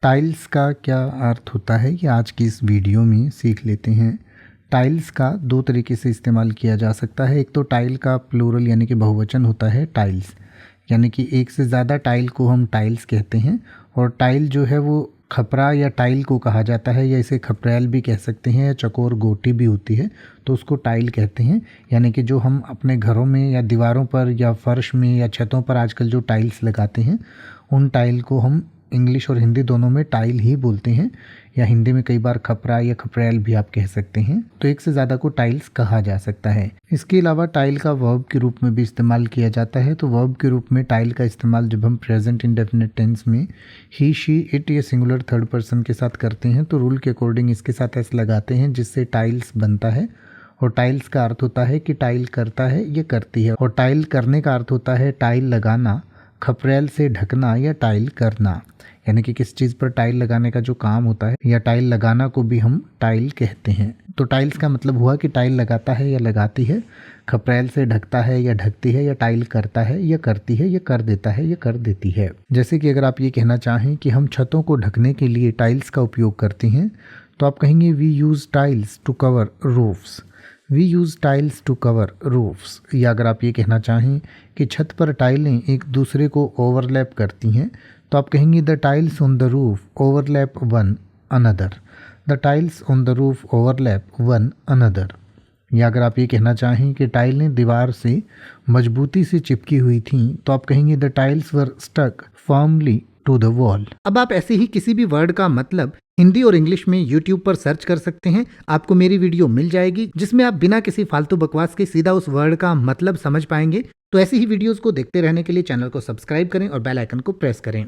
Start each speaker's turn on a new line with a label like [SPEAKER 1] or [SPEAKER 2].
[SPEAKER 1] Tiles का क्या अर्थ होता है ये आज की इस वीडियो में सीख लेते हैं। टाइल्स का दो तरीके से इस्तेमाल किया जा सकता है। एक तो टाइल का प्लूरल यानी कि बहुवचन होता है टाइल्स, यानी कि एक से ज़्यादा टाइल को हम टाइल्स कहते हैं। और टाइल जो है वो खपरा या टाइल को कहा जाता है, या इसे खपरैल भी कह सकते हैं, या चकोर गोटी भी होती है तो उसको टाइल कहते हैं। यानी कि जो हम अपने घरों में या दीवारों पर या फर्श में या छतों पर आजकल जो टाइल्स लगाते हैं उन टाइल को हम इंग्लिश और हिंदी दोनों में टाइल ही बोलते हैं, या हिंदी में कई बार खपरा या खपरैल भी आप कह सकते हैं। तो एक से ज़्यादा को टाइल्स कहा जा सकता है। इसके अलावा टाइल का वर्ब के रूप में भी इस्तेमाल किया जाता है। तो वर्ब के रूप में टाइल का इस्तेमाल जब हम प्रेजेंट इंडेफिनिट टेंस में ही, शी, इट या सिंगुलर थर्ड पर्सन के साथ करते हैं तो रूल के अकॉर्डिंग इसके साथ एस लगाते हैं, जिससे टाइल्स बनता है। और टाइल्स का अर्थ होता है कि टाइल करता है या करती है, और टाइल करने का अर्थ होता है टाइल लगाना, खपरैल से ढकना या टाइल करना। यानी कि किस चीज़ पर टाइल लगाने का जो काम होता है या टाइल लगाना को भी हम टाइल कहते हैं। तो टाइल्स का मतलब हुआ कि टाइल लगाता है या लगाती है, खपरैल से ढकता है या ढकती है, या टाइल करता है या करती है, या कर देता है या कर देती है। जैसे कि अगर आप ये कहना चाहें कि हम छतों को ढकने के लिए टाइल्स का उपयोग करते हैं तो आप कहेंगे we use tiles to cover roofs. We use tiles to cover roofs. या अगर आप ये कहना चाहें कि छत पर टाइलें एक दूसरे को ओवरलैप करती हैं तो आप कहेंगे the tiles on the roof overlap one another. The tiles on the roof overlap one another. या अगर आप ये कहना चाहें कि टाइलें दीवार से मजबूती से चिपकी हुई थीं तो आप कहेंगे the tiles were stuck firmly to the wall. अब आप ऐसे ही किसी भी वर्ड का मतलब हिंदी और इंग्लिश में YouTube पर सर्च कर सकते हैं। आपको मेरी वीडियो मिल जाएगी जिसमें आप बिना किसी फालतू बकवास के सीधा उस वर्ड का मतलब समझ पाएंगे। तो ऐसी ही वीडियोस को देखते रहने के लिए चैनल को सब्सक्राइब करें और बेल आइकन को प्रेस करें।